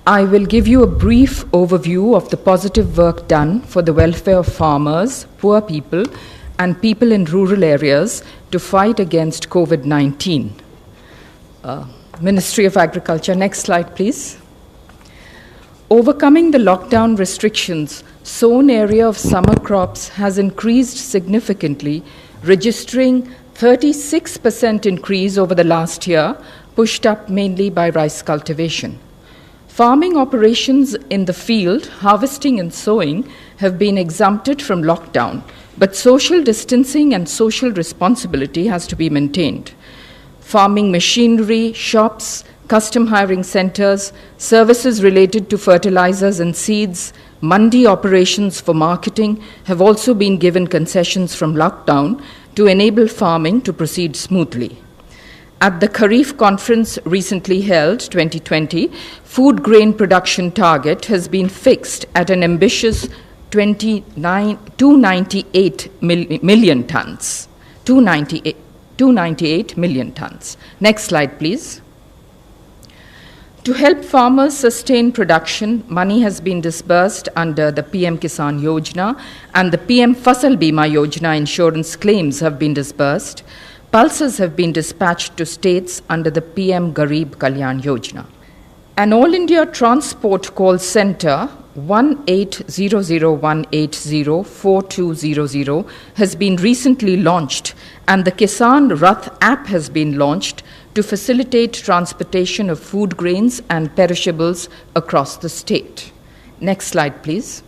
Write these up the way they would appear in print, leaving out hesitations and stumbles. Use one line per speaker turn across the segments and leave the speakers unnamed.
I will give you a brief overview of the positive work done for the welfare of farmers, poor people, and people in rural areas to fight against COVID-19. Ministry of Agriculture, next slide, please. Overcoming the lockdown restrictions, sown area of summer crops has increased significantly, registering 36% increase over the last year, pushed up mainly by rice cultivation. Farming operations in the field, harvesting and sowing, have been exempted from lockdown, but social distancing and social responsibility has to be maintained. Farming machinery, shops, custom hiring centers, services related to fertilizers and seeds, mandi operations for marketing have also been given concessions from lockdown to enable farming to proceed smoothly. At the Kharif conference recently held, 2020, food grain production target has been fixed at an ambitious 298 million tons. 298 million tons. Next slide, please. To help farmers sustain production, money has been disbursed under the PM Kisan Yojana and the PM Fasal Bima Yojana insurance claims have been disbursed. Pulses have been dispatched to states under the PM Garib Kalyan Yojana. An All India Transport Call Center 180018042000 has been recently launched, and the Kisan Rath app has been launched to facilitate transportation of food grains and perishables across the state. Next slide, please.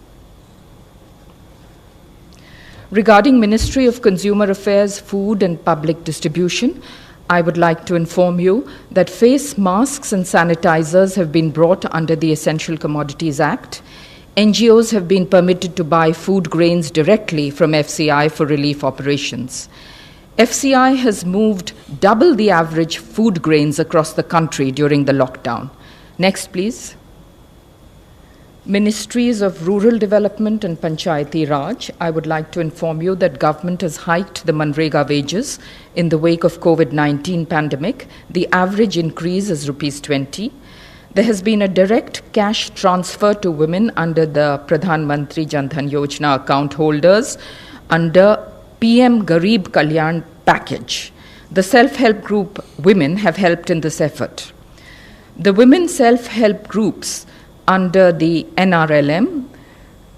Regarding Ministry of Consumer Affairs, Food and Public Distribution, I would like to inform you that face masks and sanitizers have been brought under the Essential Commodities Act. NGOs have been permitted to buy food grains directly from FCI for relief operations. FCI has moved double the average food grains across the country during the lockdown. Next, please. Ministries of Rural Development and Panchayati Raj, I would like to inform you that government has hiked the Manrega wages in the wake of COVID-19 pandemic. The average increase is ₹20. There has been a direct cash transfer to women under the Pradhan Mantri Jan Dhan Yojana account holders under PM Garib Kalyan package. The self-help group women have helped in this effort. The women self-help groups under the NRLM,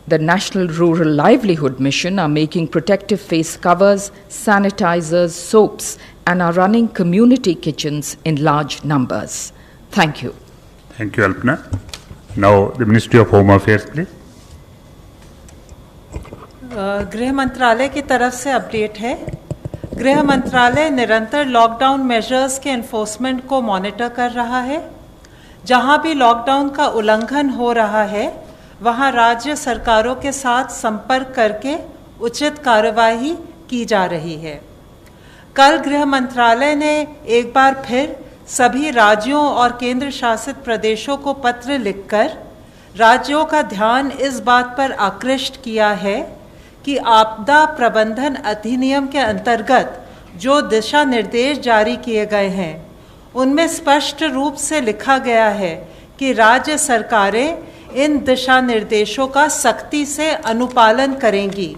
the National Rural Livelihood Mission, are making protective face covers, sanitizers, soaps, and are running community kitchens in large numbers. Thank you.
Thank you, Alpna. Now, the Ministry of Home Affairs, please.
गृह मंत्रालय की तरफ से update है। गृह मंत्रालय निरंतर lockdown measures के एनफोर्समेंट को मॉनिटर कर रहा है। जहां भी लॉकडाउन का उल्लंघन हो रहा है, वहां राज्य सरकारों के साथ संपर्क करके उचित कार्यवाही की जा रही है। कल गृह मंत्रालय ने एक बार फिर सभी राज्यों और केंद्र शासित प्रदेशों को पत्र लिखकर राज्यों का ध्यान इस बात पर आकृष्ट किया है कि आपदा प्रबंधन अधिनियम के अंतर्गत जो दिशा निर्देश जारी किए गए हैं, उनमें स्पष्ट रूप से लिखा गया है कि राज्य सरकारें इन दिशा निर्देशों का सख्ती से अनुपालन करेंगी।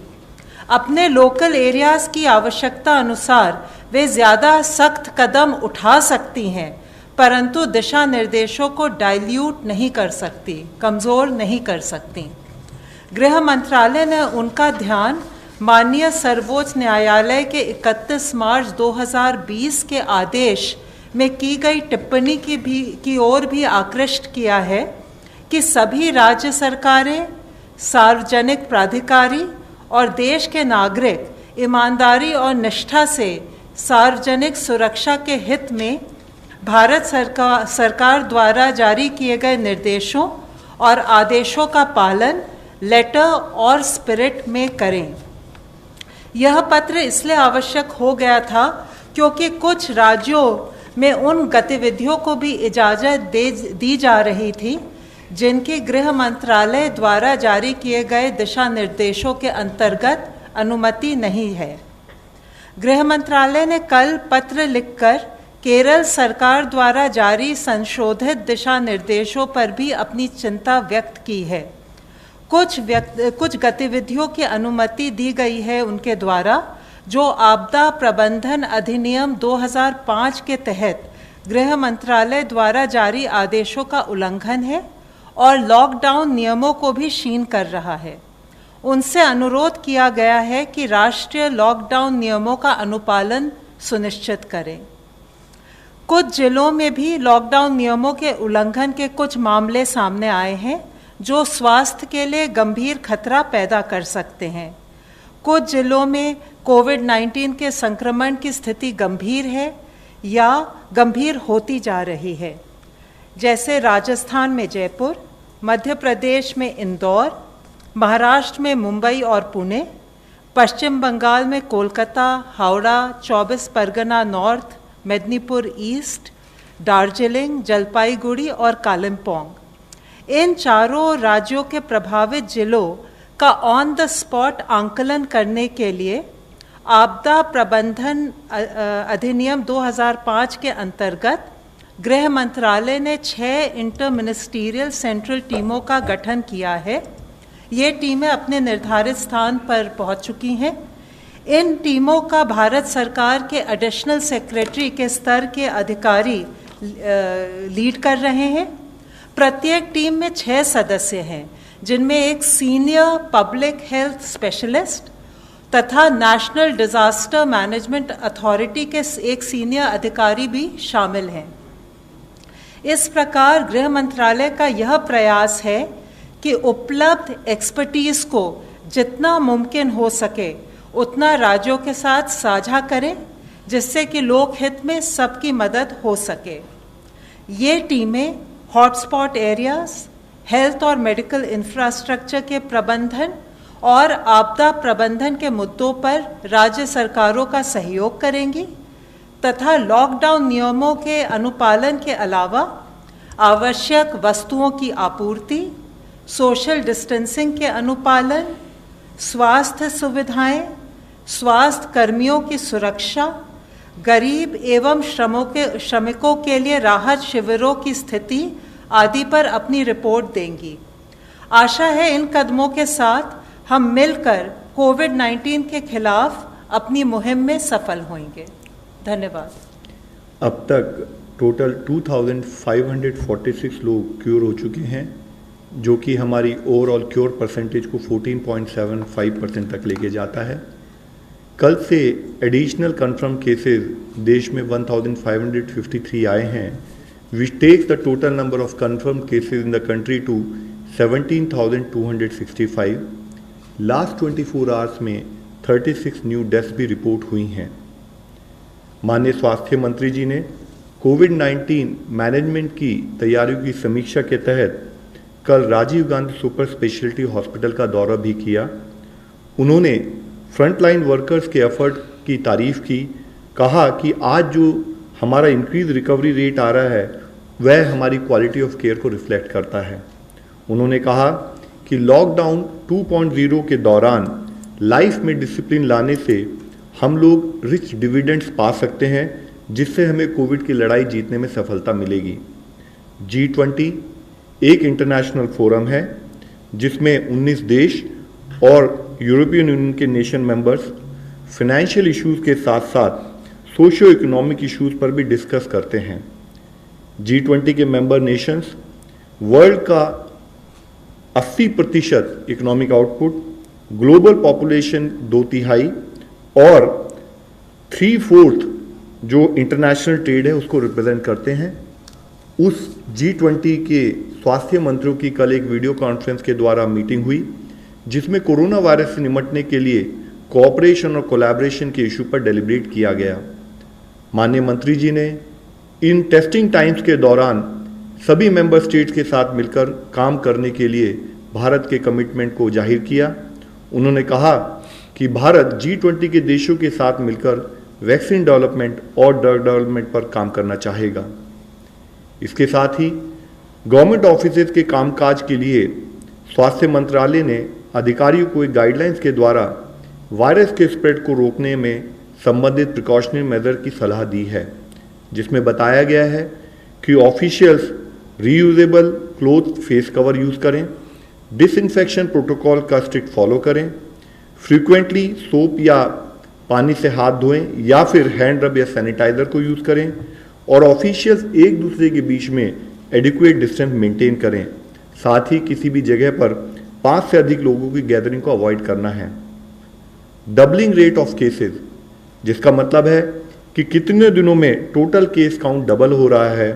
अपने लोकल एरियाज़ की आवश्यकता अनुसार वे ज़्यादा सख्त कदम उठा सकती हैं, परंतु दिशा निर्देशों को डाइल्यूट नहीं कर सकती, कमज़ोर नहीं कर सकती। गृह मंत्रालय ने उनका ध्यान माननीय सर्वोच्च न्यायालय के 31 मार्च 2020 के आदेश में की गई टिप्पणी की ओर भी आकृष्ट किया है कि सभी राज्य सरकारें, सार्वजनिक प्राधिकारी और देश के नागरिक ईमानदारी और निष्ठा से सार्वजनिक सुरक्षा के हित में भारत सरकार द्वारा जारी किए गए निर्देशों और आदेशों का पालन लेटर और स्पिरिट में करें। यह पत्र इसलिए आवश्यक हो गया था क्योंकि कुछ राज्यों में उन गतिविधियों को भी इजाज़त दी जा रही थी जिनकी गृह मंत्रालय द्वारा जारी किए गए दिशा निर्देशों के अंतर्गत अनुमति नहीं है। गृह मंत्रालय ने कल पत्र लिखकर केरल सरकार द्वारा जारी संशोधित दिशा निर्देशों पर भी अपनी चिंता व्यक्त की है। कुछ गतिविधियों की अनुमति दी गई है उनके द्वारा जो आपदा प्रबंधन अधिनियम 2005 के तहत गृह मंत्रालय द्वारा जारी आदेशों का उल्लंघन है और लॉकडाउन नियमों को भी क्षीण कर रहा है। उनसे अनुरोध किया गया है कि राष्ट्रीय लॉकडाउन नियमों का अनुपालन सुनिश्चित करें। कुछ जिलों में भी लॉकडाउन नियमों के उल्लंघन के कुछ मामले सामने आए हैं जो स्वास्थ्य के लिए गंभीर खतरा पैदा कर सकते हैं। कुछ जिलों में कोविड-19 के संक्रमण की स्थिति गंभीर है या गंभीर होती जा रही है, जैसे राजस्थान में जयपुर, मध्य प्रदेश में इंदौर, महाराष्ट्र में मुंबई और पुणे, पश्चिम बंगाल में कोलकाता, हावड़ा, 24 परगना नॉर्थ, मेदिनीपुर ईस्ट, दार्जिलिंग, जलपाईगुड़ी और कालिम्पोंग। इन चारों राज्यों के प्रभावित जिलों का ऑन द स्पॉट आंकलन करने के लिए आपदा प्रबंधन अधिनियम 2005 के अंतर्गत गृह मंत्रालय ने 6 इंटर मिनिस्टीरियल सेंट्रल टीमों का गठन किया है। ये टीमें अपने निर्धारित स्थान पर पहुंच चुकी हैं। इन टीमों का भारत सरकार के एडिशनल सेक्रेटरी के स्तर के अधिकारी लीड कर रहे हैं। प्रत्येक टीम में 6 सदस्य हैं, जिनमें एक सीनियर पब्लिक हेल्थ स्पेशलिस्ट तथा नेशनल डिजास्टर मैनेजमेंट अथॉरिटी के एक सीनियर अधिकारी भी शामिल हैं। इस प्रकार गृह मंत्रालय का यह प्रयास है कि उपलब्ध एक्सपर्टीज को जितना मुमकिन हो सके उतना राज्यों के साथ साझा करें, जिससे कि लोक हित में सबकी मदद हो सके। ये टीमें हॉटस्पॉट एरियाज, हेल्थ और मेडिकल इंफ्रास्ट्रक्चर के प्रबंधन और आपदा प्रबंधन के मुद्दों पर राज्य सरकारों का सहयोग करेंगी तथा लॉकडाउन नियमों के अनुपालन के अलावा आवश्यक वस्तुओं की आपूर्ति, सोशल डिस्टेंसिंग के अनुपालन, स्वास्थ्य सुविधाएं, स्वास्थ्य कर्मियों की सुरक्षा, गरीब एवं श्रमिकों के लिए राहत शिविरों की स्थिति आदि पर अपनी रिपोर्ट देंगी। आशा है इन कदमों के साथ हम मिलकर कोविड-19 के खिलाफ अपनी मुहिम में सफल होंगे। धन्यवाद।
अब तक टोटल 2546 लोग क्योर हो चुके हैं, जो कि हमारी ओवरऑल क्योर परसेंटेज को 14.75% तक लेके जाता है। कल से एडिशनल कंफर्म केसेस देश में 1553 आए हैं, which takes the total number of confirmed cases in the country to 17,265. Last 24 hours में 36 न्यू डेथ्स भी रिपोर्ट हुई हैं। माननीय स्वास्थ्य मंत्री जी ने कोविड-19 मैनेजमेंट की तैयारियों की समीक्षा के तहत कल Rajiv Gandhi super speciality hospital का दौरा भी किया। उन्होंने फ्रंटलाइन वर्कर्स के एफर्ट की तारीफ की, कहा कि आज जो हमारा इंक्रीज रिकवरी रेट आ रहा है वह हमारी क्वालिटी ऑफ केयर को रिफ्लेक्ट करता है। उन्होंने कहा कि लॉकडाउन 2.0 के दौरान लाइफ में डिसिप्लिन लाने से हम लोग रिच डिविडेंड्स पा सकते हैं, जिससे हमें कोविड की लड़ाई जीतने में सफलता मिलेगी। G20 एक इंटरनेशनल फोरम है जिसमें 19 देश और यूरोपियन यूनियन के नेशन मेंबर्स फाइनेंशियल इश्यूज के साथ साथ सोशियो इकोनॉमिक इश्यूज पर भी डिस्कस करते हैं। G20 के मेंबर नेशंस वर्ल्ड का 80% इकोनॉमिक आउटपुट, ग्लोबल पॉपुलेशन 2/3 और 3/4 जो इंटरनेशनल ट्रेड है उसको रिप्रेजेंट करते हैं। उस G20 के स्वास्थ्य मंत्रियों की कल एक वीडियो कॉन्फ्रेंस के द्वारा मीटिंग हुई, जिसमें कोरोना वायरस से निपटने के लिए कोऑपरेशन और कोलैबोरेशन के इशू पर डेलिब्रेट किया गया। माननीय मंत्री जी ने इन टेस्टिंग टाइम्स के दौरान सभी मेंबर स्टेट्स के साथ मिलकर काम करने के लिए भारत के कमिटमेंट को जाहिर किया। उन्होंने कहा कि भारत G20 के देशों के साथ मिलकर वैक्सीन डेवलपमेंट और ड्रग डेवलपमेंट पर काम करना चाहेगा। इसके साथ ही गवर्नमेंट ऑफिसेज के कामकाज के लिए स्वास्थ्य मंत्रालय ने अधिकारियों को एक गाइडलाइंस के द्वारा वायरस के स्प्रेड को रोकने में संबंधित प्रिकॉशनरी मेजर की सलाह दी है। जिसमें बताया गया है कि officials reusable cloth face cover use करें, डिसइंफेक्शन प्रोटोकॉल का स्ट्रिक्ट फॉलो करें, फ्रीक्वेंटली सोप या पानी से हाथ धोएं या फिर हैंड रब या सैनिटाइजर को यूज़ करें, और ऑफिशियल्स एक दूसरे के बीच में एडिक्वेट डिस्टेंस मेंटेन करें। साथ ही किसी भी जगह पर 5 से अधिक लोगों की गैदरिंग को अवॉइड करना है। डबलिंग रेट ऑफ केसेस, जिसका मतलब है कि कितने दिनों में टोटल केस काउंट डबल हो रहा है,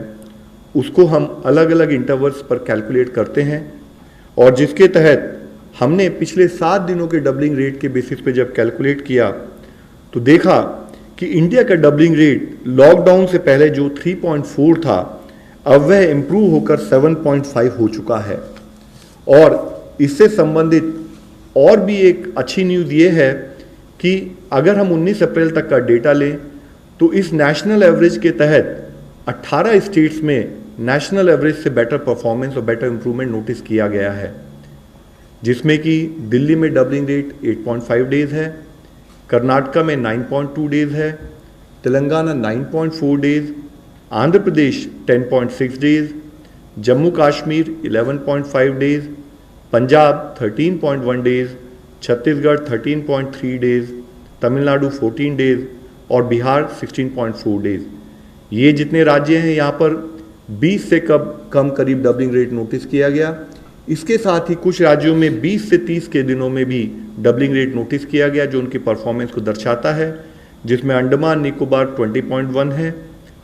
उसको हम अलग अलग इंटरवल्स पर कैलकुलेट करते हैं, और जिसके तहत हमने पिछले 7 दिनों के डबलिंग रेट के बेसिस पे जब कैलकुलेट किया तो देखा कि इंडिया का डबलिंग रेट लॉकडाउन से पहले जो 3.4 था, अब वह इम्प्रूव होकर 7.5 हो चुका है। और इससे संबंधित और भी एक अच्छी न्यूज़ ये है कि अगर हम 19 अप्रैल तक का डेटा लें तो इस नेशनल एवरेज के तहत 18 स्टेट्स में नेशनल एवरेज से बेटर परफॉर्मेंस और बेटर इंप्रूवमेंट नोटिस किया गया है, जिसमें कि दिल्ली में डबलिंग रेट 8.5 डेज है, कर्नाटका में 9.2 डेज है, Telangana 9.4 days, Andhra Pradesh 10.6 days, Jammu Kashmir 11.5 days, Punjab 13.1 days, Chhattisgarh 13.3 days, Tamil Nadu 14 days और बिहार 16.4 डेज। ये जितने राज्य हैं यहाँ पर 20 से कम करीब डबलिंग रेट नोटिस किया गया। इसके साथ ही कुछ राज्यों में 20 से 30 के दिनों में भी डबलिंग रेट नोटिस किया गया, जो उनकी परफॉर्मेंस को दर्शाता है, जिसमें अंडमान निकोबार 20.1 है,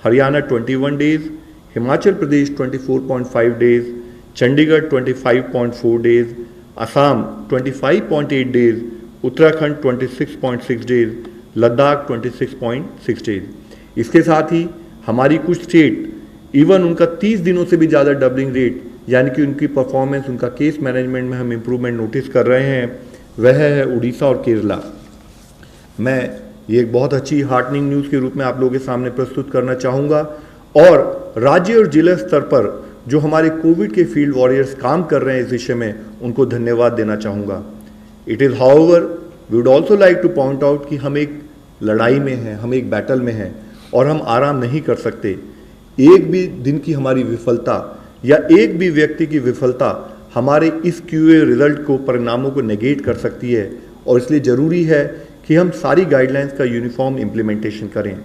Haryana 21 days, Himachal Pradesh 24.5 days, Chandigarh 25.4 days, Assam 25.8 days, Uttarakhand 26.6 days, Ladakh 26.6 days. इसके साथ ही हमारी कुछ स्टेट इवन उनका 30 दिनों से भी ज़्यादा डबलिंग रेट, यानी कि उनकी परफॉर्मेंस, उनका केस मैनेजमेंट में हम इम्प्रूवमेंट नोटिस कर रहे हैं, वह है उड़ीसा और केरला। मैं ये एक बहुत अच्छी हार्टनिंग न्यूज़ के रूप में आप लोगों के सामने प्रस्तुत करना चाहूँगा, और राज्य और जिला स्तर पर जो हमारे कोविड के फील्ड वॉरियर्स काम कर रहे हैं इस विषय में, उनको धन्यवाद देना चाहूँगा। It is however we would also like to point out कि हम एक लड़ाई में हैं, हम एक बैटल में हैं और हम आराम नहीं कर सकते। एक भी दिन की हमारी विफलता या एक भी व्यक्ति की विफलता हमारे इस क्यूए रिजल्ट को, परिणामों को नेगेट कर सकती है, और इसलिए ज़रूरी है कि हम सारी गाइडलाइंस का यूनिफॉर्म इम्प्लीमेंटेशन करें।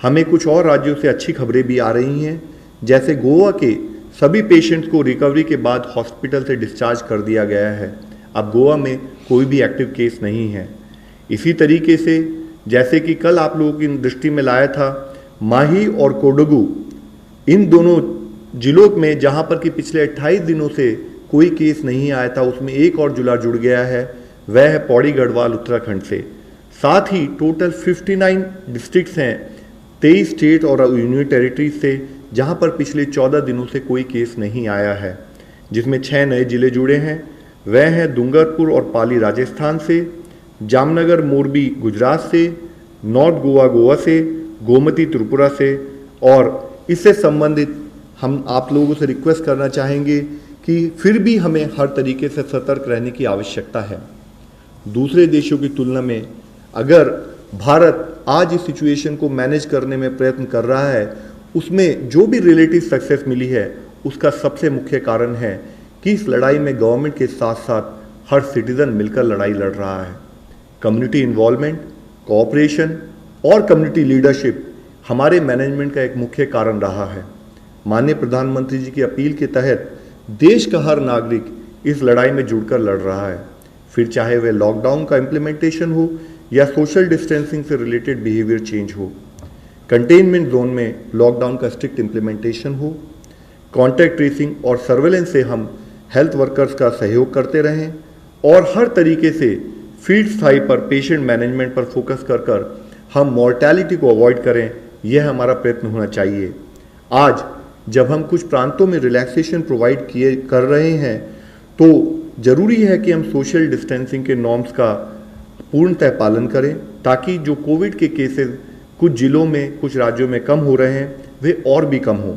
हमें कुछ और राज्यों से अच्छी खबरें भी आ रही हैं, जैसे गोवा के सभी पेशेंट्स को रिकवरी के बाद हॉस्पिटल से डिस्चार्ज कर दिया गया है। अब गोवा में कोई भी एक्टिव केस नहीं है। इसी तरीके से जैसे कि कल आप लोगों की दृष्टि में लाया था, माही और कोडगू, इन दोनों जिलों में जहां पर कि पिछले 28 दिनों से कोई केस नहीं आया था, उसमें एक और जिला जुड़ गया है, वह है पौड़ी गढ़वाल उत्तराखंड से। साथ ही टोटल 59 डिस्ट्रिक्ट्स हैं 23 स्टेट और यूनियन टेरिटरीज से, जहां पर पिछले 14 दिनों से कोई केस नहीं आया है, जिसमें 6 नए जिले जुड़े हैं। वह हैं डूंगरपुर और पाली राजस्थान से, जामनगर मोरबी गुजरात से, नॉर्थ गोवा गोवा से, गोमती त्रिपुरा से। और इससे संबंधित हम आप लोगों से रिक्वेस्ट करना चाहेंगे कि फिर भी हमें हर तरीके से सतर्क रहने की आवश्यकता है। दूसरे देशों की तुलना में अगर भारत आज इस सिचुएशन को मैनेज करने में प्रयत्न कर रहा है, उसमें जो भी रिलेटिव सक्सेस मिली है, उसका सबसे मुख्य कारण है कि इस लड़ाई में गवर्नमेंट के साथ साथ हर सिटीजन मिलकर लड़ाई लड़ रहा है। कम्युनिटी इन्वॉल्वमेंट, कोऑपरेशन और कम्युनिटी लीडरशिप हमारे मैनेजमेंट का एक मुख्य कारण रहा है। माननीय प्रधानमंत्री जी की अपील के तहत देश का हर नागरिक इस लड़ाई में जुड़कर लड़ रहा है, फिर चाहे वह लॉकडाउन का इम्प्लीमेंटेशन हो या सोशल डिस्टेंसिंग से रिलेटेड बिहेवियर चेंज हो, कंटेनमेंट जोन में लॉकडाउन का स्ट्रिक्ट इम्प्लीमेंटेशन हो, कॉन्टैक्ट ट्रेसिंग और सर्वेलेंस से हम हेल्थ वर्कर्स का सहयोग करते रहें, और हर तरीके से फील्ड स्थाई पर पेशेंट मैनेजमेंट पर फोकस कर कर हम मॉर्टेलिटी को अवॉइड करें, यह हमारा प्रयत्न होना चाहिए। आज जब हम कुछ प्रांतों में रिलैक्सेशन प्रोवाइड कर रहे हैं, तो ज़रूरी है कि हम सोशल डिस्टेंसिंग के नॉर्म्स का पूर्णतः पालन करें, ताकि जो कोविड के केसेस कुछ जिलों में, कुछ राज्यों में कम हो रहे हैं, वे और भी कम हों,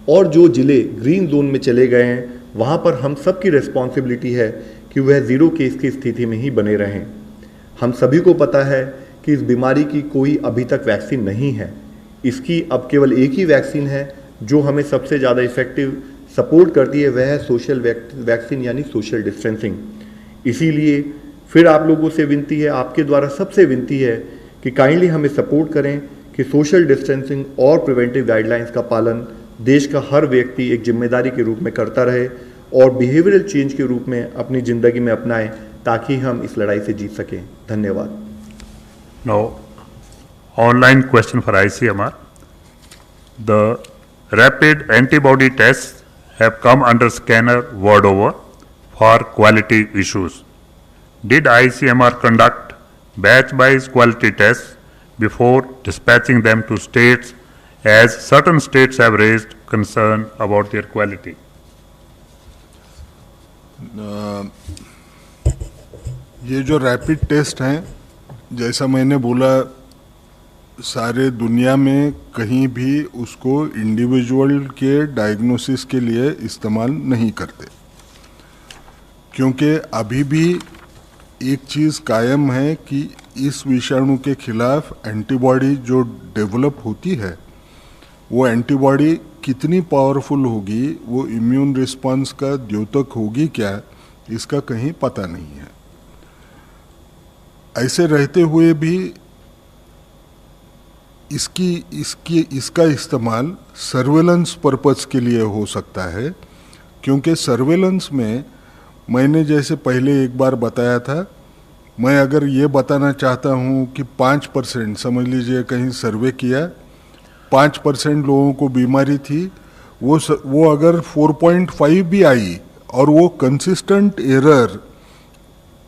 और जो जिले ग्रीन जोन में चले गए हैं, वहाँ पर हम सबकी रिस्पॉन्सिबिलिटी है कि वह ज़ीरो केस की स्थिति में ही बने रहें। हम सभी को पता है कि इस बीमारी की कोई अभी तक वैक्सीन नहीं है, इसकी अब केवल एक ही वैक्सीन है जो हमें सबसे ज़्यादा इफेक्टिव सपोर्ट करती है, वह है सोशल वैक्सीन यानी सोशल डिस्टेंसिंग। इसीलिए फिर आप लोगों से विनती है, आपके द्वारा सबसे विनती है कि काइंडली हमें सपोर्ट करें कि सोशल डिस्टेंसिंग और प्रिवेंटिव गाइडलाइंस का पालन देश का हर व्यक्ति एक जिम्मेदारी के रूप में करता रहे और बिहेवियरल चेंज के रूप में अपनी ज़िंदगी में अपनाएं, ताकि हम इस लड़ाई से जीत सकें। धन्यवाद।
Now, online question for ICMR. The rapid antibody tests have come under scanner world over for quality issues. Did ICMR conduct batch-wise quality tests before dispatching them to states, as certain states have raised concern about their quality?
ये जो rapid test हैं, जैसा मैंने बोला, सारे दुनिया में कहीं भी उसको इंडिविजुअल के डायग्नोसिस के लिए इस्तेमाल नहीं करते, क्योंकि अभी भी एक चीज़ कायम है कि इस विषाणु के खिलाफ एंटीबॉडी जो डेवलप होती है, वो एंटीबॉडी कितनी पावरफुल होगी, वो इम्यून रिस्पांस का द्योतक होगी क्या, इसका कहीं पता नहीं है। ऐसे रहते हुए भी इसका इस्तेमाल सर्वेलेंस पर्पस के लिए हो सकता है, क्योंकि सर्वेलेंस में मैंने जैसे पहले एक बार बताया था, मैं अगर ये बताना चाहता हूँ कि 5%, समझ लीजिए कहीं सर्वे किया, 5% लोगों को बीमारी थी, वो अगर 4.5 भी आई और वो कंसिस्टेंट एरर,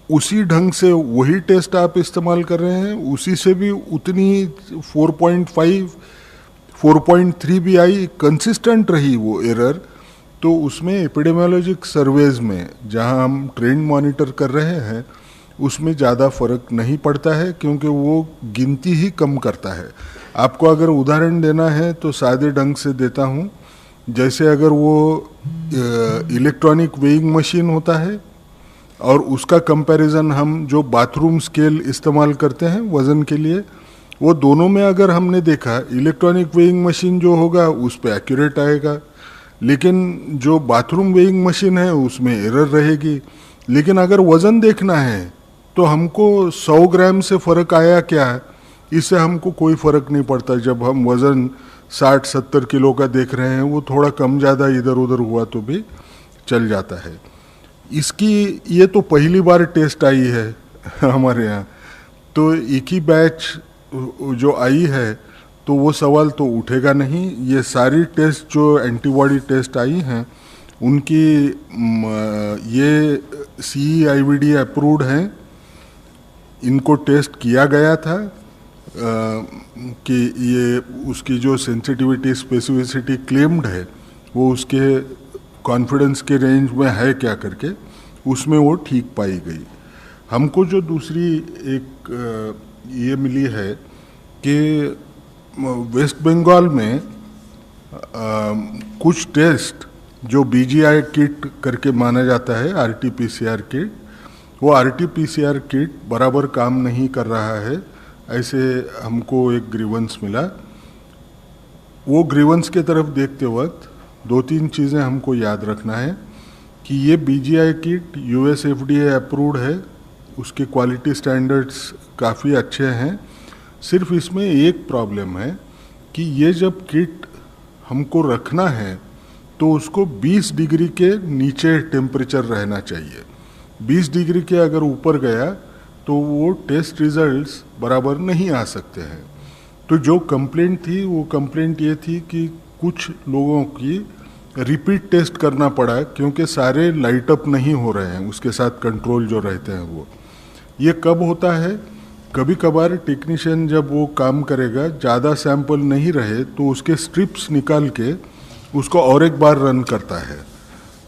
उसी ढंग से वही टेस्ट आप इस्तेमाल कर रहे हैं, उसी से भी उतनी 4.5, 4.3 भी आई, कंसिस्टेंट रही वो एरर, तो उसमें एपिडेमियोलॉजिक सर्वेज में जहां हम ट्रेंड मॉनिटर कर रहे हैं, उसमें ज़्यादा फर्क नहीं पड़ता है, क्योंकि वो गिनती ही कम करता है। आपको अगर उदाहरण देना है तो सादे ढंग से देता हूँ। जैसे अगर वो इलेक्ट्रॉनिक वेइंग मशीन होता है और उसका कंपैरिजन हम जो बाथरूम स्केल इस्तेमाल करते हैं वज़न के लिए, वो दोनों में अगर हमने देखा, इलेक्ट्रॉनिक वेइंग मशीन जो होगा उस पे एक्यूरेट आएगा, लेकिन जो बाथरूम वेइंग मशीन है उसमें एरर रहेगी। लेकिन अगर वज़न देखना है तो हमको 100 ग्राम से फ़र्क आया क्या, इससे हमको कोई फ़र्क नहीं पड़ता। जब हम वज़न 60-70 किलो का देख रहे हैं, वो थोड़ा कम ज़्यादा इधर उधर हुआ तो भी चल जाता है। इसकी ये तो पहली बार टेस्ट आई है हमारे यहाँ, तो एक ही बैच जो आई है तो वो सवाल तो उठेगा नहीं। ये सारी टेस्ट जो एंटीबॉडी टेस्ट आई हैं उनकी ये CE-IVD अप्रूव्ड हैं, इनको टेस्ट किया गया था कि ये उसकी जो सेंसिटिविटी स्पेसिफिसिटी क्लेम्ड है वो उसके कॉन्फिडेंस के रेंज में है क्या करके, उसमें वो ठीक पाई गई। हमको जो दूसरी एक ये मिली है कि वेस्ट बंगाल में कुछ टेस्ट जो BGI किट करके माना जाता है, RT-PCR किट, वो RT-PCR किट बराबर काम नहीं कर रहा है, ऐसे हमको एक ग्रीवेंस मिला। वो ग्रीवेंस के तरफ देखते वक्त 2-3 चीज़ें हमको याद रखना है कि ये BGI kit US FDA approved है, उसके क्वालिटी स्टैंडर्ड्स काफ़ी अच्छे हैं। सिर्फ इसमें एक प्रॉब्लम है कि ये जब किट हमको रखना है तो उसको 20 डिग्री के नीचे टेम्परेचर रहना चाहिए। 20 डिग्री के अगर ऊपर गया तो वो टेस्ट रिजल्ट्स बराबर नहीं आ सकते हैं। तो जो कंप्लेंट थी वो कंप्लेंट ये थी कि कुछ लोगों की रिपीट टेस्ट करना पड़ा, क्योंकि सारे लाइट अप नहीं हो रहे हैं, उसके साथ कंट्रोल जो रहते हैं वो। ये कब होता है, कभी कभार टेक्नीशियन जब वो काम करेगा, ज़्यादा सैंपल नहीं रहे तो उसके स्ट्रिप्स निकाल के उसको और एक बार रन करता है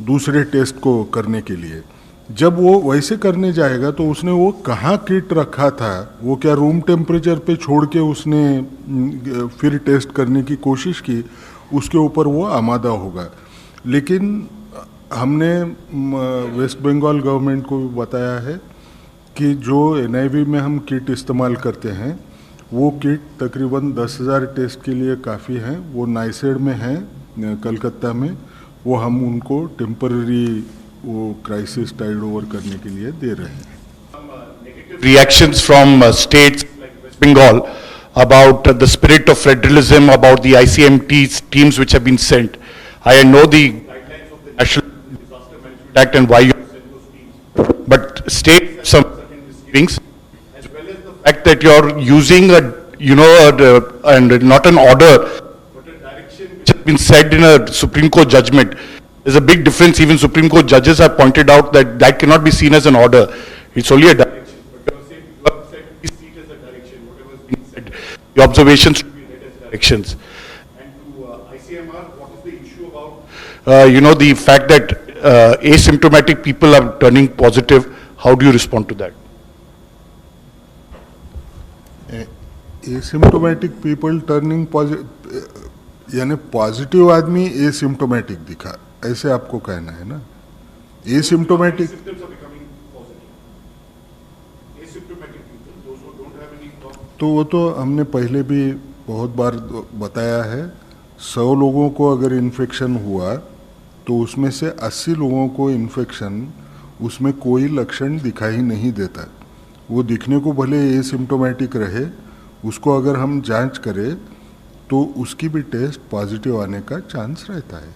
दूसरे टेस्ट को करने के लिए। जब वो वैसे करने जाएगा तो उसने वो कहाँ किट रखा था, वो क्या रूम टेम्परेचर पे छोड़ के उसने फिर टेस्ट करने की कोशिश की, उसके ऊपर वो आमादा होगा। लेकिन हमने वेस्ट बंगाल गवर्नमेंट को भी बताया है कि जो NIV में हम किट इस्तेमाल करते हैं वो किट तकरीबन 10,000 टेस्ट के लिए काफ़ी हैं। वो नाइसेड में हैं कलकत्ता में, वो हम उनको टेम्पररी वो क्राइसिस टाइड ओवर करने के लिए दे रहे हैं।
Reactions from states like West Bengal about the spirit of federalism, about the ICMT teams which have been sent. I know the guidelines of the National Disaster Management Act and why you have sent those teams. But states have some certain misgivings, as well as the fact that you're using and not an order, but a direction which has been said in a Supreme Court judgment. There's a big difference. Even Supreme Court judges have pointed out that that cannot be seen as an order. It's only a direction. The observations should be read as directions. And to ICMR, what is the issue about, the fact that asymptomatic people are turning positive? How do you respond to that?
Asymptomatic people turning positive, यानी positive आदमी asymptomatic दिखा, ऐसे आपको कहना है ना? Asymptomatic तो वो तो हमने पहले भी बहुत बार बताया है। 100 लोगों को अगर इन्फेक्शन हुआ तो उसमें से 80 लोगों को इन्फेक्शन उसमें कोई लक्षण दिखाई नहीं देता। वो दिखने को भले एसिम्टोमेटिक रहे, उसको अगर हम जांच करें तो उसकी भी टेस्ट पॉजिटिव आने का चांस रहता है।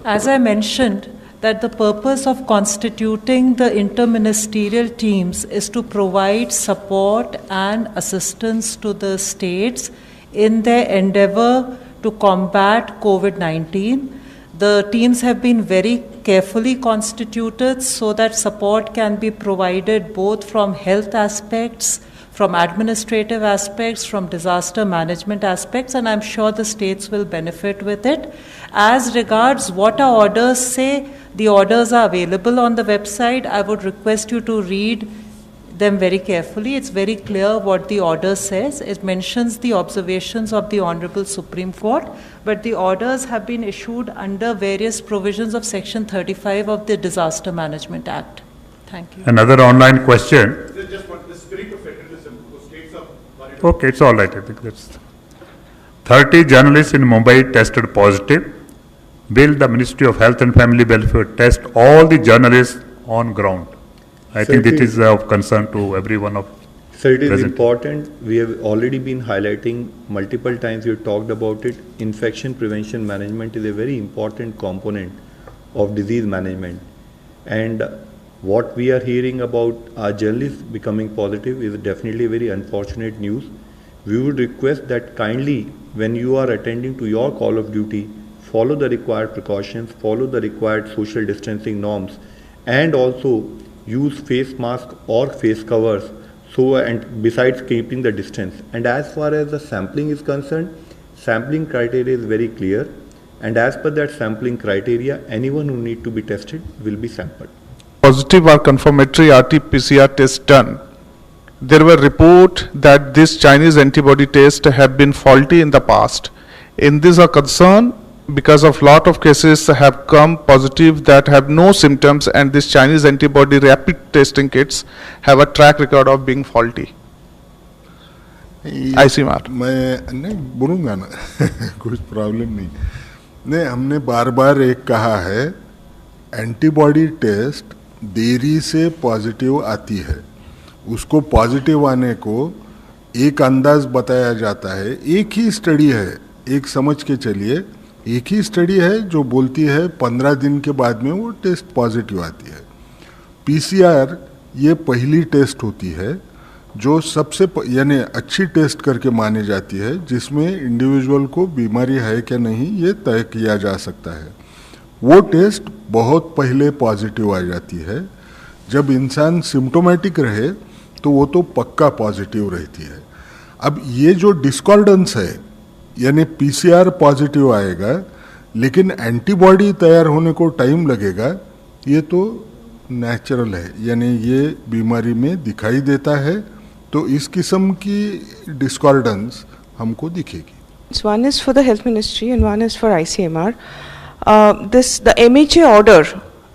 As I mentioned, that the purpose of constituting the interministerial teams is to provide support and assistance to the states in their endeavor to combat COVID-19. The teams have been very carefully constituted so that support can be provided both from health aspects, from administrative aspects, from disaster management aspects, and I'm sure the states will benefit with it. As regards what our orders say, the orders are available on the website. I would request you to read them very carefully. It's very clear what the order says. It mentions the observations of the Honorable Supreme Court, but the orders have been issued under various provisions of Section 35 of the Disaster Management Act. Thank you.
Another online question.
Just what the spirit of federalism, because states are worried.
Okay, it's all right. I think that's 30 journalists in Mumbai tested positive. Will the Ministry of Health and Family Welfare test all the journalists on ground? I think it is of concern to everyone of
Sir, it is
present.
important. We have already been highlighting multiple times. We have talked about it. Infection prevention management is a very important component of disease management. And what we are hearing about our journalists becoming positive is definitely very unfortunate news. We would request that kindly, when you are attending to your call of duty, follow the required precautions, follow the required social distancing norms, and also use face mask or face covers, and besides keeping the distance. And as far as the sampling is concerned, sampling criteria is very clear, and as per that sampling criteria, anyone who need to be tested will be sampled.
Positive or confirmatory RT-PCR test done. There were reports that this Chinese antibody test have been faulty in the past. In this a concern because of lot of cases have come positive that have no symptoms, and this Chinese antibody rapid testing kits have a track record of being faulty. ICMR.
मैं नहीं बोलूँगा ना कुछ problem नहीं, हमने बार बार एक कहा है, एंटीबॉडी टेस्ट देरी से पॉजिटिव आती है, उसको पॉजिटिव आने को एक अंदाज बताया जाता है। एक ही स्टडी है, एक समझ के चलिए, एक ही स्टडी है जो बोलती है 15 दिन के बाद में वो टेस्ट पॉजिटिव आती है। पीसीआर ये पहली टेस्ट होती है जो सबसे यानी अच्छी टेस्ट करके मानी जाती है, जिसमें इंडिविजुअल को बीमारी है क्या नहीं ये तय किया जा सकता है। वो टेस्ट बहुत पहले पॉजिटिव आ जाती है। जब इंसान सिम्टोमेटिक रहे तो वो तो पक्का पॉजिटिव रहती है। अब ये जो डिस्कॉर्डेंस है, यानी पीसीआर पॉजिटिव आएगा लेकिन एंटीबॉडी तैयार होने को टाइम लगेगा, ये तो नेचुरल है, यानी ये बीमारी में दिखाई देता है। तो इस किस्म की डिस्कॉर्डेंस हमको दिखेगी।
One is for the Health Ministry and one is for ICMR. The MHA order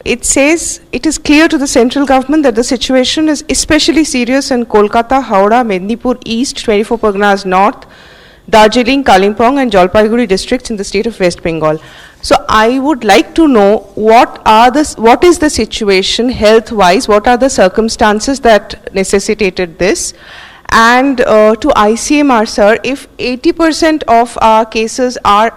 it says it is clear to the central government that the situation is especially serious in Kolkata, Howrah, Mednipur East, 24 Parganas North, Darjeeling, Kalimpong and Jalpaiguri districts in the state of West Bengal. So I would like to know what is the situation health-wise, what are the circumstances that necessitated this? And to ICMR, sir, if 80% of our cases are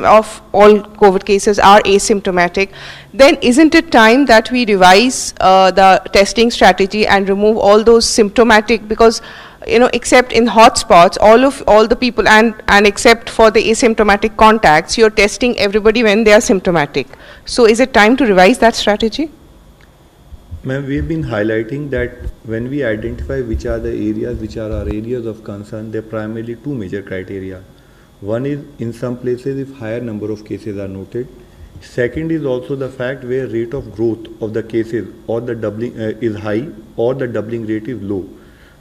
of all COVID cases are asymptomatic, then isn't it time that we revise the testing strategy and remove all those symptomatic? Because except in hotspots, all the people and except for the asymptomatic contacts, you're testing everybody when they are symptomatic. So is it time to revise that strategy?
Ma'am, we have been highlighting that when we identify which are the areas which are our areas of concern, there are primarily two major criteria. One is in some places if higher number of cases are noted. Second is also the fact where rate of growth of the cases or the doubling is high or the doubling rate is low.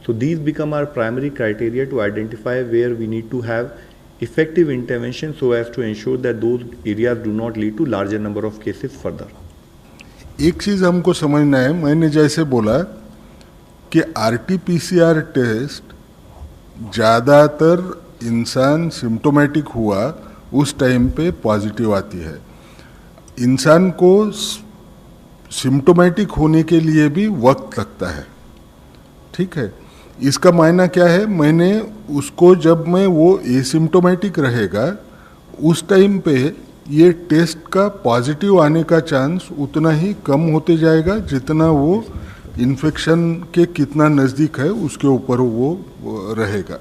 So these become our primary criteria to identify where we need to have effective intervention so as to ensure that those areas do not lead to larger number of cases further.
एक चीज़ हमको समझना है, मैंने जैसे बोला कि RT-PCR test ज़्यादातर इंसान सिम्टोमेटिक हुआ उस टाइम पे पॉजिटिव आती है. इंसान को सिम्टोमेटिक होने के लिए भी वक्त लगता है, ठीक है. इसका मायना क्या है, मैंने उसको जब मैं वो एसिम्टोमेटिक रहेगा उस टाइम पे ये टेस्ट का पॉजिटिव आने का चांस उतना ही कम होते जाएगा जितना वो इन्फेक्शन के कितना नज़दीक है उसके ऊपर वो रहेगा.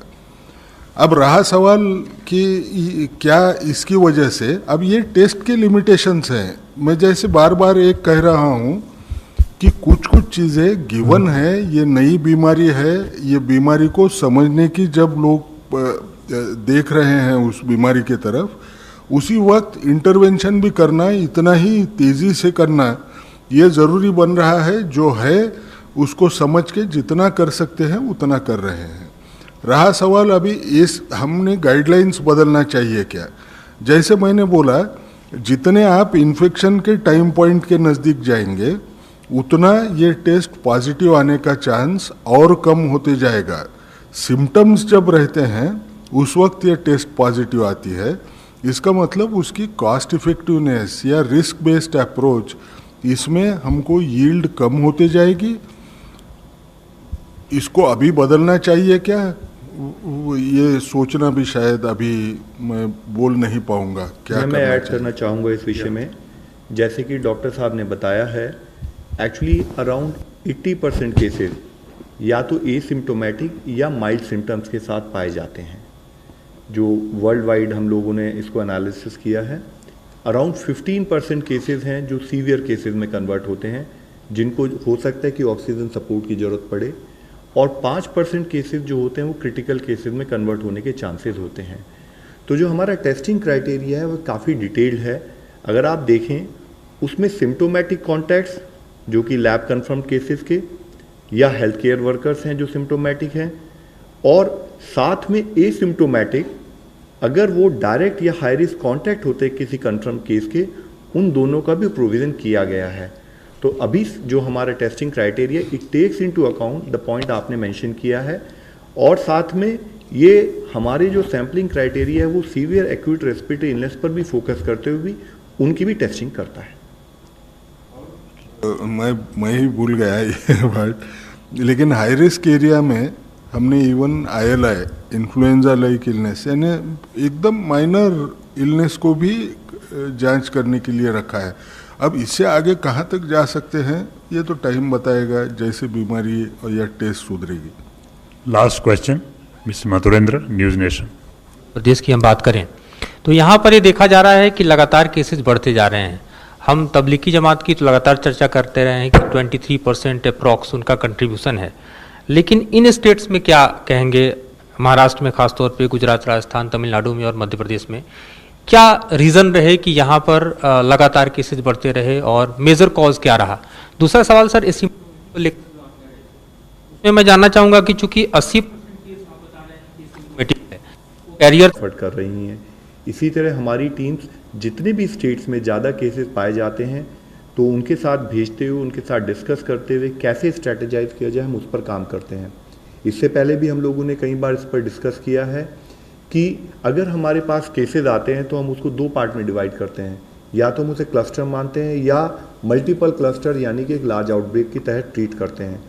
अब रहा सवाल कि क्या इसकी वजह से, अब ये टेस्ट के लिमिटेशंस हैं. मैं जैसे बार बार एक कह रहा हूँ कि कुछ चीज़ें गिवन है, ये नई बीमारी है, ये बीमारी को समझने की जब लोग देख रहे हैं उस बीमारी के तरफ, उसी वक्त इंटरवेंशन भी करना, इतना ही तेज़ी से करना ये ज़रूरी बन रहा है. जो है उसको समझ के जितना कर सकते हैं उतना कर रहे हैं. रहा सवाल अभी इस हमने गाइडलाइंस बदलना चाहिए क्या. जैसे मैंने बोला, जितने आप इन्फेक्शन के टाइम पॉइंट के नज़दीक जाएंगे उतना ये टेस्ट पॉजिटिव आने का चांस और कम होते जाएगा. सिम्टम्स जब रहते हैं उस वक्त ये टेस्ट पॉजिटिव आती है. इसका मतलब उसकी कॉस्ट इफेक्टिवनेस या रिस्क बेस्ड अप्रोच, इसमें हमको यील्ड कम होते जाएगी. इसको अभी बदलना चाहिए क्या, ये सोचना भी शायद अभी मैं बोल नहीं पाऊंगा. क्या
मैं ऐड करना चाहूँगा इस विषय में. जैसे कि डॉक्टर साहब ने बताया है, एक्चुअली अराउंड 80% केसेस या तो एसिम्टोमेटिक या माइल्ड सिम्टम्स के साथ पाए जाते हैं. जो वर्ल्ड वाइड हम लोगों ने इसको एनालिसिस किया है, अराउंड 15% केसेस हैं जो सीवियर केसेस में कन्वर्ट होते हैं, जिनको हो सकता है कि ऑक्सीजन सपोर्ट की ज़रूरत पड़े, और 5% केसेस जो होते हैं वो क्रिटिकल केसेस में कन्वर्ट होने के चांसेस होते हैं. तो जो हमारा टेस्टिंग क्राइटेरिया है वो काफ़ी डिटेल्ड है. अगर आप देखें उसमें सिम्टोमेटिक कॉन्टैक्ट्स जो कि लैब कन्फर्म्ड केसेस के या हेल्थ केयर वर्कर्स हैं जो सिम्टोमेटिक हैं, और साथ में एसिम्टोमेटिक अगर वो डायरेक्ट या हाई रिस्क कॉन्टैक्ट होते हैं किसी कन्फर्म केस के, उन दोनों का भी प्रोविज़न किया गया है. तो अभी जो हमारा testing criteria it takes into account the point आपने मेंशन किया है, और साथ में ये हमारे जो सैम्पलिंग क्राइटेरिया है वो सीवियर एक्यूट रेस्पिरेटरी इलनेस पर भी फोकस करते हुए भी उनकी भी टेस्टिंग करता है.
मैं ही भूल गया ये बात, लेकिन हाई रिस्क एरिया में हमने even ILI influenza like illness यानी एकदम माइनर इलनेस को भी जांच करने के लिए रखा है. अब इससे आगे कहाँ तक जा सकते हैं ये तो टाइम बताएगा, जैसे बीमारी और या टेस्ट सुधरेगी.
Last question mister Madhurendra, News Nation.
प्रदेश की हम बात करें तो यहाँ पर ये देखा जा रहा है कि लगातार केसेस बढ़ते जा रहे हैं. हम तबलीगी जमात की तो लगातार चर्चा करते रहे हैं कि 23% अप्रॉक्स उनका कंट्रीब्यूशन है, लेकिन इन स्टेट्स में क्या कहेंगे, महाराष्ट्र में खासतौर पे, गुजरात, राजस्थान, तमिलनाडु में और मध्य प्रदेश में क्या रीज़न रहे कि यहाँ पर लगातार केसेस बढ़ते रहे और मेजर कॉज क्या रहा. दूसरा सवाल सर इसी में मैं जानना चाहूँगा कि चूंकि 80% कैरियर
एफर्ट कर रही हैं, इसी तरह हमारी टीम्स जितने भी स्टेट्स में ज़्यादा केसेस पाए जाते हैं तो उनके साथ भेजते हुए, उनके साथ डिस्कस करते हुए कैसे स्ट्रेटेजाइज किया जाए, हम उस पर काम करते हैं। इससे पहले भी हम लोगों ने कई बार इस पर डिस्कस किया है कि अगर हमारे पास केसेस आते हैं तो हम उसको 2 पार्ट में डिवाइड करते हैं, या तो हम उसे क्लस्टर मानते हैं या मल्टीपल क्लस्टर यानी कि एक लार्ज आउटब्रेक के तहत ट्रीट करते हैं।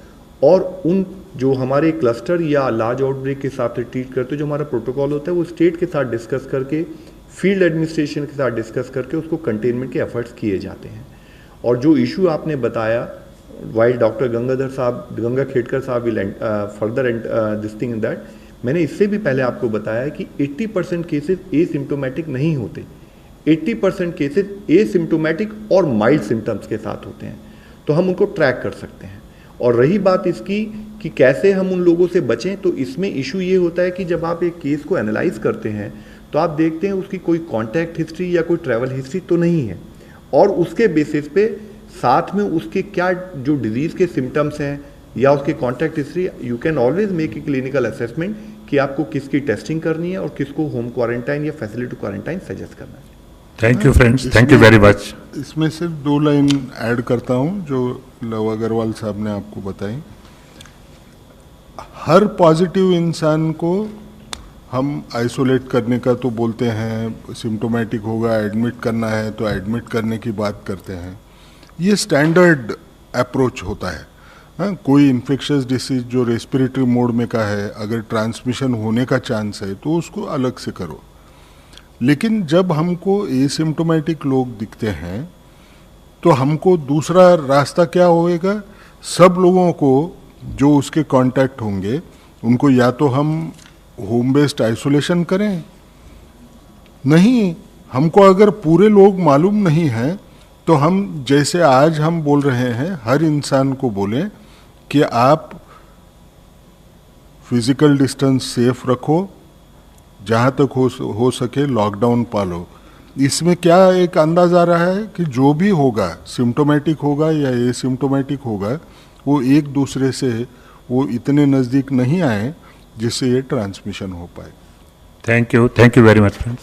और उन जो हमारे क्लस्टर या लार्ज आउटब्रेक के हिसाब से ट्रीट करते हैं, जो हमारा प्रोटोकॉल होता है वो स्टेट के साथ डिस्कस करके, फील्ड एडमिनिस्ट्रेशन के साथ डिस्कस करके उसको कंटेनमेंट के एफर्ट्स किए जाते हैं। और जो इशू आपने बताया, वाइल डॉक्टर गंगा खेड़कर साहब will further this thing in that, मैंने इससे भी पहले आपको बताया कि 80% केसेस एसिम्प्टोमेटिक नहीं होते, 80% केसेस एसिम्प्टोमेटिक और माइल्ड सिम्टम्स के साथ होते हैं, तो हम उनको ट्रैक कर सकते हैं। और रही बात इसकी कि कैसे हम उन लोगों से बचें, तो इसमें इशू ये होता है कि जब आप एक केस को एनालाइज करते हैं तो आप देखते हैं उसकी कोई कॉन्टैक्ट हिस्ट्री या कोई ट्रैवल हिस्ट्री तो नहीं है, और उसके बेसिस पे साथ में उसके क्या जो डिजीज़ के सिम्टम्स हैं या उसके contact history, you can always make a clinical assessment कि आपको किसकी टेस्टिंग करनी है और किसको होम क्वारंटाइन या फैसिलिटी क्वारंटाइन सजेस्ट करना है।
Thank you friends, thank you very much.
इसमें सिर्फ 2 लाइन ऐड करता हूं जो लव अग्रवाल साहब ने आपको बताई। हर पॉजिटिव इंसान को हम आइसोलेट करने का तो बोलते हैं, सिम्टोमेटिक होगा एडमिट करना है तो एडमिट करने की बात करते हैं, ये स्टैंडर्ड अप्रोच होता है। हाँ, कोई इन्फेक्शियस डिसीज जो रेस्पिरेटरी मोड में का है, अगर ट्रांसमिशन होने का चांस है तो उसको अलग से करो। लेकिन जब हमको एसिम्प्टोमेटिक लोग दिखते हैं तो हमको दूसरा रास्ता क्या होएगा, सब लोगों को जो उसके कांटेक्ट होंगे उनको या तो हम होम बेस्ड आइसोलेशन करें, नहीं हमको अगर पूरे लोग मालूम नहीं है तो हम जैसे आज हम बोल रहे हैं हर इंसान को बोलें कि आप फिजिकल डिस्टेंस सेफ रखो, जहाँ तक हो सके लॉकडाउन पालो। इसमें क्या एक अंदाज आ रहा है कि जो भी होगा, सिम्टोमेटिक होगा या एसिम्टोमेटिक होगा, वो एक दूसरे से वो इतने नज़दीक नहीं आए जिससे ये ट्रांसमिशन हो पाए।
Thank you very much friends.